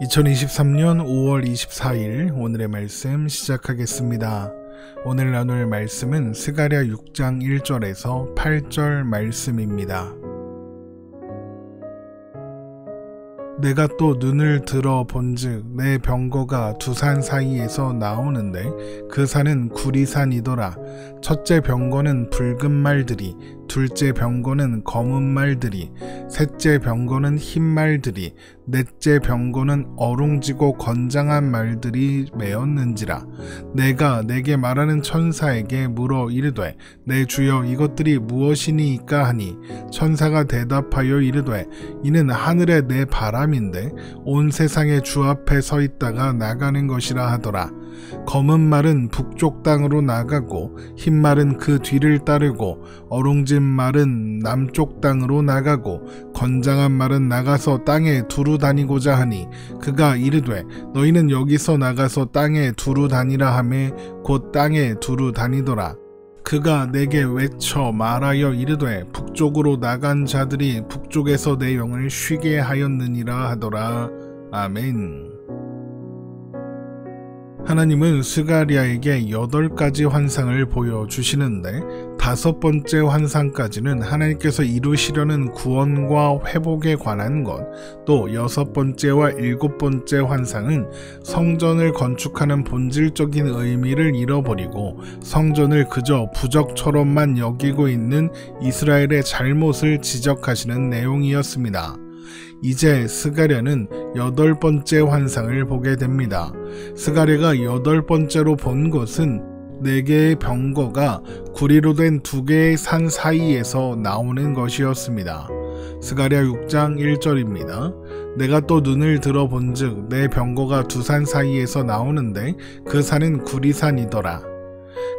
2023년 5월 24일 오늘의 말씀 시작하겠습니다. 오늘 나눌 말씀은 스가랴 6장 1절에서 8절 말씀입니다. 내가 또 눈을 들어 본즉 내 병거가 두 산 사이에서 나오는데 그 산은 구리산이더라. 첫째 병거는 붉은 말들이, 둘째 병거는 검은 말들이, 셋째 병거는 흰 말들이, 넷째 병거는 어룽지고 건장한 말들이 메었는지라. 내가 내게 말하는 천사에게 물어 이르되 내 주여 이것들이 무엇이니이까 하니 천사가 대답하여 이르되 이는 하늘의 내 바람인데 온 세상의 주 앞에 서 있다가 나가는 것이라 하더라. 검은 말은 북쪽 땅으로 나가고 흰 말은 그 뒤를 따르고 어룽진 말은 남쪽 땅으로 나가고 건장한 말은 나가서 땅에 두루 다니고자 하니 그가 이르되 너희는 여기서 나가서 땅에 두루 다니라 하매 곧 땅에 두루 다니더라. 그가 내게 외쳐 말하여 이르되 북쪽으로 나간 자들이 북쪽에서 내 영을 쉬게 하였느니라 하더라. 아멘. 하나님은 스가랴에게 8가지 환상을 보여주시는데 5번째 환상까지는 하나님께서 이루시려는 구원과 회복에 관한 것, 또 6번째와 7번째 환상은 성전을 건축하는 본질적인 의미를 잃어버리고 성전을 그저 부적처럼만 여기고 있는 이스라엘의 잘못을 지적하시는 내용이었습니다. 이제 스가랴는 8번째 환상을 보게 됩니다. 스가랴가 8번째로 본 것은 4개의 병거가 구리로 된 2개의 산 사이에서 나오는 것이었습니다. 스가랴 6장 1절입니다. 내가 또 눈을 들어 본즉 내 병거가 2산 사이에서 나오는데 그 산은 구리산이더라.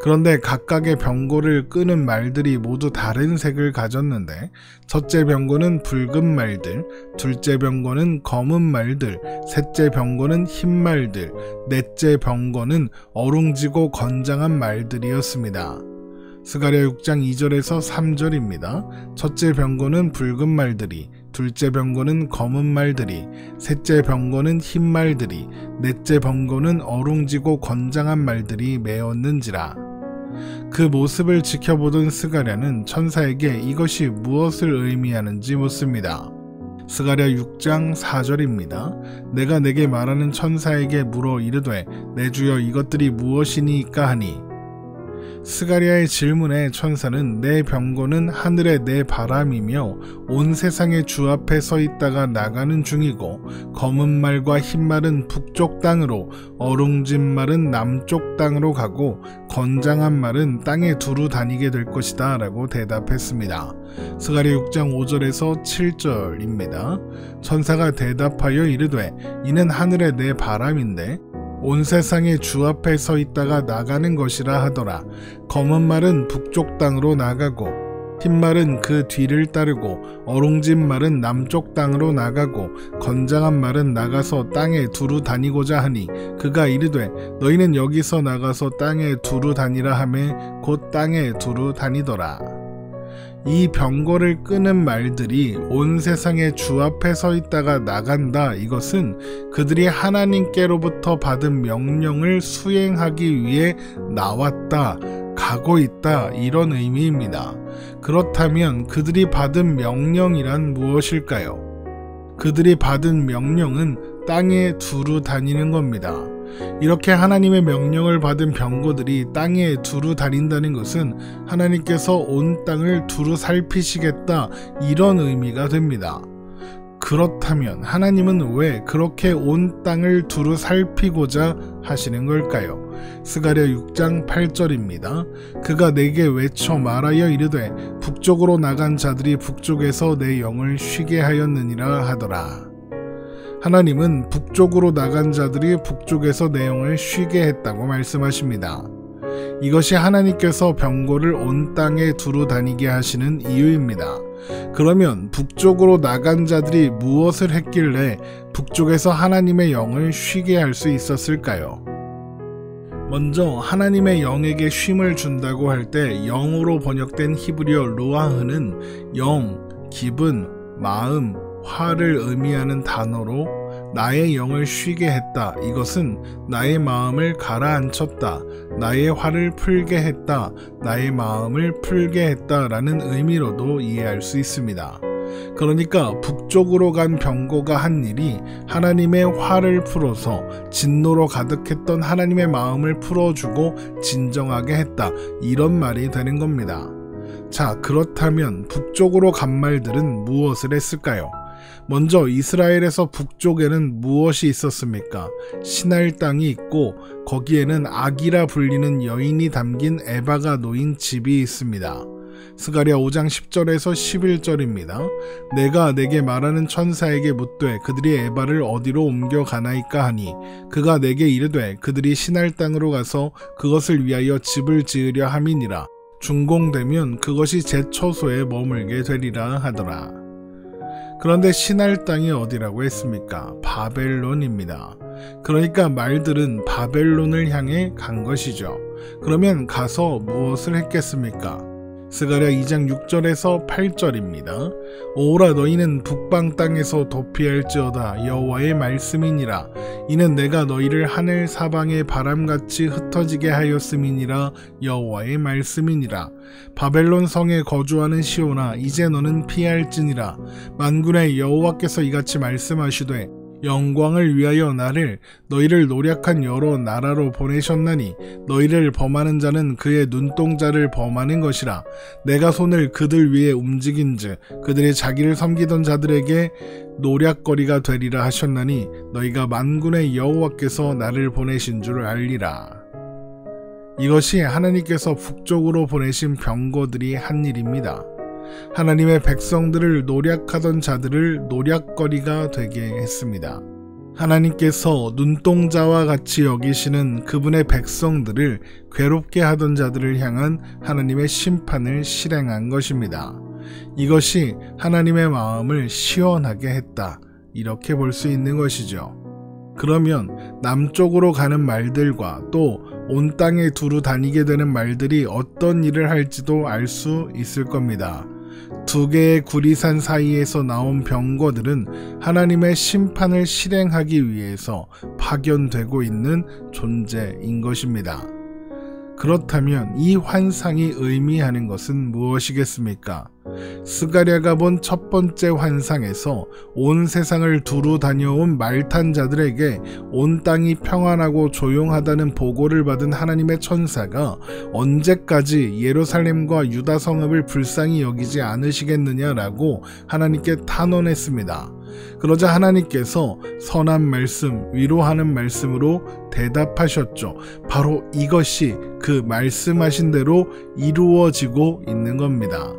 그런데 각각의 병거를 끄는 말들이 모두 다른 색을 가졌는데 첫째 병거는 붉은 말들, 둘째 병거는 검은 말들, 셋째 병거는 흰 말들, 넷째 병거는 어룽지고 건장한 말들이었습니다. 스가랴 6장 2절에서 3절입니다. 첫째 병거는 붉은 말들이, 둘째 병거는 검은 말들이, 셋째 병거는 흰 말들이, 넷째 병거는 어룽지고 건장한 말들이 메었는지라. 그 모습을 지켜보던 스가랴는 천사에게 이것이 무엇을 의미하는지 묻습니다. 스가랴 6장 4절입니다. 내가 내게 말하는 천사에게 물어 이르되 내 주여 이것들이 무엇이니이까 하니 스가랴의 질문에 천사는 내 병거는 하늘의 내 바람이며 온 세상의 주 앞에 서 있다가 나가는 중이고 검은 말과 흰 말은 북쪽 땅으로 어룽진 말은 남쪽 땅으로 가고 건장한 말은 땅에 두루 다니게 될 것이다 라고 대답했습니다. 스가랴 6장 5절에서 7절입니다. 천사가 대답하여 이르되 이는 하늘의 내 바람인데 온 세상의 주 앞에 서 있다가 나가는 것이라 하더라. 검은 말은 북쪽 땅으로 나가고 흰 말은 그 뒤를 따르고 어룽진 말은 남쪽 땅으로 나가고 건장한 말은 나가서 땅에 두루 다니고자 하니 그가 이르되 너희는 여기서 나가서 땅에 두루 다니라 하매 곧 땅에 두루 다니더라. 이 병거를 끄는 말들이 온 세상의 주 앞에 서 있다가 나간다. 이것은 그들이 하나님께로부터 받은 명령을 수행하기 위해 나왔다, 가고 있다 이런 의미입니다. 그렇다면 그들이 받은 명령이란 무엇일까요? 그들이 받은 명령은 땅에 두루 다니는 겁니다. 이렇게 하나님의 명령을 받은 병거들이 땅에 두루 다닌다는 것은 하나님께서 온 땅을 두루 살피시겠다 이런 의미가 됩니다. 그렇다면 하나님은 왜 그렇게 온 땅을 두루 살피고자 하시는 걸까요? 스가랴 6장 8절입니다. 그가 내게 외쳐 말하여 이르되 북쪽으로 나간 자들이 북쪽에서 내 영을 쉬게 하였느니라 하더라. 하나님은 북쪽으로 나간 자들이 북쪽에서 내 영을 쉬게 했다고 말씀하십니다. 이것이 하나님께서 병거를 온 땅에 두루 다니게 하시는 이유입니다. 그러면 북쪽으로 나간 자들이 무엇을 했길래 북쪽에서 하나님의 영을 쉬게 할 수 있었을까요? 먼저 하나님의 영에게 쉼을 준다고 할 때 영으로 번역된 히브리어 루아흐는 영, 기분, 마음, 화를 의미하는 단어로 나의 영을 쉬게 했다. 이것은 나의 마음을 가라앉혔다. 나의 화를 풀게 했다. 나의 마음을 풀게 했다. 라는 의미로도 이해할 수 있습니다. 그러니까 북쪽으로 간 병거가 한 일이 하나님의 화를 풀어서 진노로 가득했던 하나님의 마음을 풀어주고 진정하게 했다. 이런 말이 되는 겁니다. 자, 그렇다면 북쪽으로 간 말들은 무엇을 했을까요? 먼저 이스라엘에서 북쪽에는 무엇이 있었습니까? 시날 땅이 있고 거기에는 아기라 불리는 여인이 담긴 에바가 놓인 집이 있습니다. 스가랴 5장 10절에서 11절입니다. 내가 내게 말하는 천사에게 묻되 그들이 에바를 어디로 옮겨가나이까 하니 그가 내게 이르되 그들이 시날 땅으로 가서 그것을 위하여 집을 지으려 함이니라. 준공되면 그것이 제 처소에 머물게 되리라 하더라. 그런데 시날 땅이 어디라고 했습니까? 바벨론입니다. 그러니까 말들은 바벨론을 향해 간 것이죠. 그러면 가서 무엇을 했겠습니까? 스가랴 2장 6절에서 8절입니다. 오라 너희는 북방 땅에서 도피할지어다. 여호와의 말씀이니라. 이는 내가 너희를 하늘 사방의 바람같이 흩어지게 하였음이니라. 여호와의 말씀이니라. 바벨론 성에 거주하는 시온아 이제 너는 피할지니라. 만군의 여호와께서 이같이 말씀하시되 영광을 위하여 나를 너희를 노략한 여러 나라로 보내셨나니 너희를 범하는 자는 그의 눈동자를 범하는 것이라. 내가 손을 그들 위에 움직인즉 그들이 자기를 섬기던 자들에게 노략거리가 되리라 하셨나니 너희가 만군의 여호와께서 나를 보내신 줄 알리라. 이것이 하나님께서 북쪽으로 보내신 병거들이 한 일입니다. 하나님의 백성들을 노략하던 자들을 노략거리가 되게 했습니다. 하나님께서 눈동자와 같이 여기시는 그분의 백성들을 괴롭게 하던 자들을 향한 하나님의 심판을 실행한 것입니다. 이것이 하나님의 마음을 시원하게 했다. 이렇게 볼 수 있는 것이죠. 그러면 남쪽으로 가는 말들과 또 온 땅에 두루 다니게 되는 말들이 어떤 일을 할지도 알 수 있을 겁니다. 두 개의 구리산 사이에서 나온 병거들은 하나님의 심판을 실행하기 위해서 파견되고 있는 존재인 것입니다. 그렇다면 이 환상이 의미하는 것은 무엇이겠습니까? 스가랴가 본 첫 번째 환상에서 온 세상을 두루 다녀온 말탄 자들에게 온 땅이 평안하고 조용하다는 보고를 받은 하나님의 천사가 언제까지 예루살렘과 유다 성읍을 불쌍히 여기지 않으시겠느냐라고 하나님께 탄원했습니다. 그러자 하나님께서 선한 말씀, 위로하는 말씀으로 대답하셨죠. 바로 이것이 그 말씀하신 대로 이루어지고 있는 겁니다.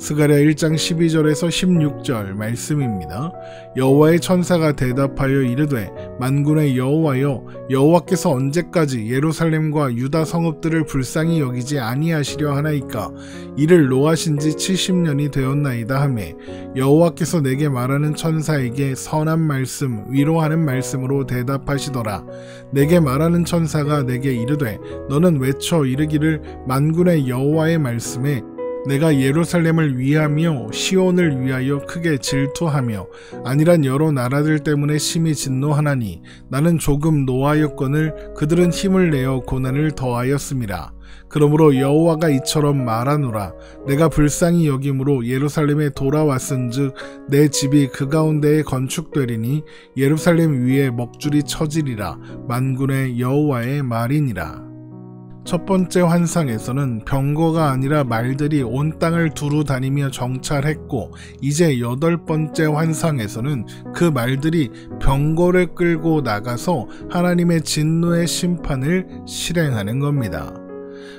스가랴 1장 12절에서 16절 말씀입니다. 여호와의 천사가 대답하여 이르되 만군의 여호와여 여호와께서 언제까지 예루살렘과 유다 성읍들을 불쌍히 여기지 아니하시려 하나이까? 이를 노하신 지 70년이 되었나이다 하매 여호와께서 내게 말하는 천사에게 선한 말씀 위로하는 말씀으로 대답하시더라. 내게 말하는 천사가 내게 이르되 너는 외쳐 이르기를 만군의 여호와의 말씀에 내가 예루살렘을 위하며 시온을 위하여 크게 질투하며 아니란 여러 나라들 때문에 심히 진노하나니 나는 조금 노하였거늘 그들은 힘을 내어 고난을 더하였음이라. 그러므로 여호와가 이처럼 말하노라. 내가 불쌍히 여김으로 예루살렘에 돌아왔은즉 내 집이 그 가운데에 건축되리니 예루살렘 위에 먹줄이 쳐지리라. 만군의 여호와의 말이니라. 첫 번째 환상에서는 병거가 아니라 말들이 온 땅을 두루 다니며 정찰했고 이제 여덟 번째 환상에서는 그 말들이 병거를 끌고 나가서 하나님의 진노의 심판을 실행하는 겁니다.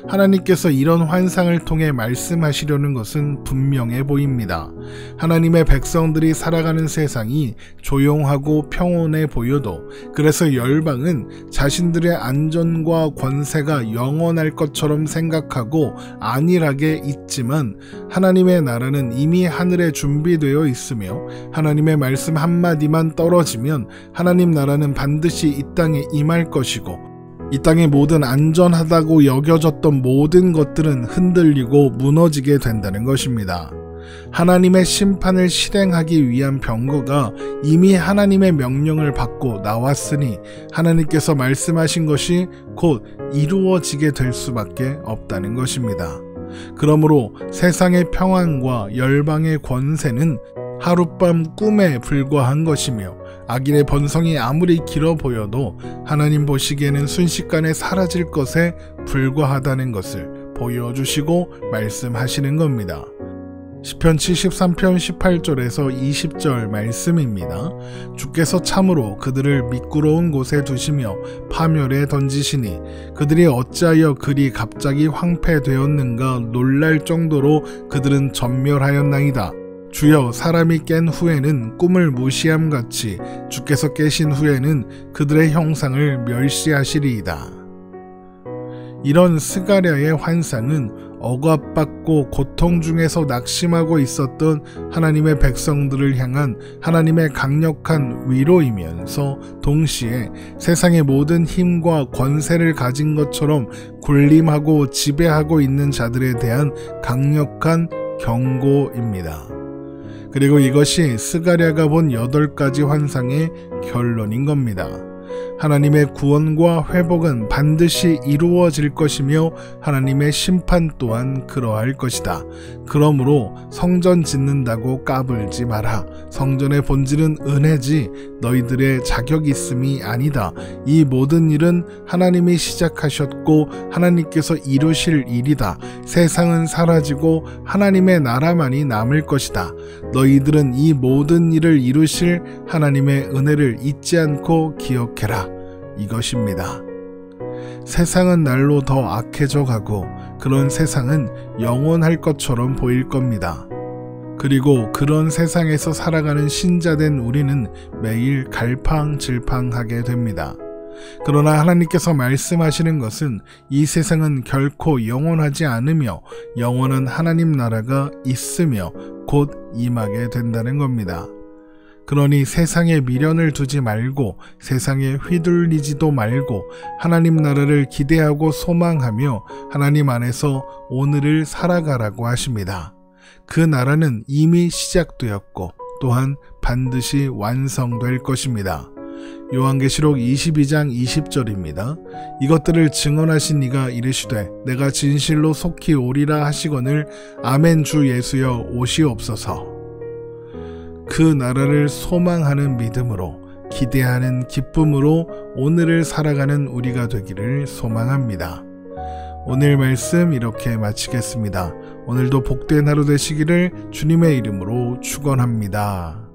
하나님께서 이런 환상을 통해 말씀하시려는 것은 분명해 보입니다. 하나님의 백성들이 살아가는 세상이 조용하고 평온해 보여도 그래서 열방은 자신들의 안전과 권세가 영원할 것처럼 생각하고 안일하게 있지만 하나님의 나라는 이미 하늘에 준비되어 있으며 하나님의 말씀 한마디만 떨어지면 하나님 나라는 반드시 이 땅에 임할 것이고 이 땅의 모든 안전하다고 여겨졌던 모든 것들은 흔들리고 무너지게 된다는 것입니다. 하나님의 심판을 실행하기 위한 병거가 이미 하나님의 명령을 받고 나왔으니 하나님께서 말씀하신 것이 곧 이루어지게 될 수밖에 없다는 것입니다. 그러므로 세상의 평안과 열방의 권세는 하룻밤 꿈에 불과한 것이며 악인의 번성이 아무리 길어 보여도 하나님 보시기에는 순식간에 사라질 것에 불과하다는 것을 보여주시고 말씀하시는 겁니다. 시편 73편 18절에서 20절 말씀입니다. 주께서 참으로 그들을 미끄러운 곳에 두시며 파멸에 던지시니 그들이 어찌하여 그리 갑자기 황폐되었는가 놀랄 정도로 그들은 전멸하였나이다. 주여 사람이 깬 후에는 꿈을 무시함같이 주께서 깨신 후에는 그들의 형상을 멸시하시리이다. 이런 스가랴의 환상은 억압받고 고통 중에서 낙심하고 있었던 하나님의 백성들을 향한 하나님의 강력한 위로이면서 동시에 세상의 모든 힘과 권세를 가진 것처럼 군림하고 지배하고 있는 자들에 대한 강력한 경고입니다. 그리고 이것이 스가랴가 본 8가지 환상의 결론인 겁니다. 하나님의 구원과 회복은 반드시 이루어질 것이며 하나님의 심판 또한 그러할 것이다. 그러므로 성전 짓는다고 까불지 마라. 성전의 본질은 은혜지 너희들의 자격 있음이 아니다. 이 모든 일은 하나님이 시작하셨고 하나님께서 이루실 일이다. 세상은 사라지고 하나님의 나라만이 남을 것이다. 너희들은 이 모든 일을 이루실 하나님의 은혜를 잊지 않고 기억해라. 이것입니다. 세상은 날로 더 악해져 가고 그런 세상은 영원할 것처럼 보일 겁니다. 그리고 그런 세상에서 살아가는 신자된 우리는 매일 갈팡질팡하게 됩니다. 그러나 하나님께서 말씀하시는 것은 이 세상은 결코 영원하지 않으며 영원한 하나님 나라가 있으며 곧 임하게 된다는 겁니다. 그러니 세상에 미련을 두지 말고 세상에 휘둘리지도 말고 하나님 나라를 기대하고 소망하며 하나님 안에서 오늘을 살아가라고 하십니다. 그 나라는 이미 시작되었고 또한 반드시 완성될 것입니다. 요한계시록 22장 20절입니다. 이것들을 증언하신 이가 이르시되 내가 진실로 속히 오리라 하시거늘 아멘 주 예수여 오시옵소서. 그 나라를 소망하는 믿음으로 기대하는 기쁨으로 오늘을 살아가는 우리가 되기를 소망합니다. 오늘 말씀 이렇게 마치겠습니다. 오늘도 복된 하루 되시기를 주님의 이름으로 축원합니다.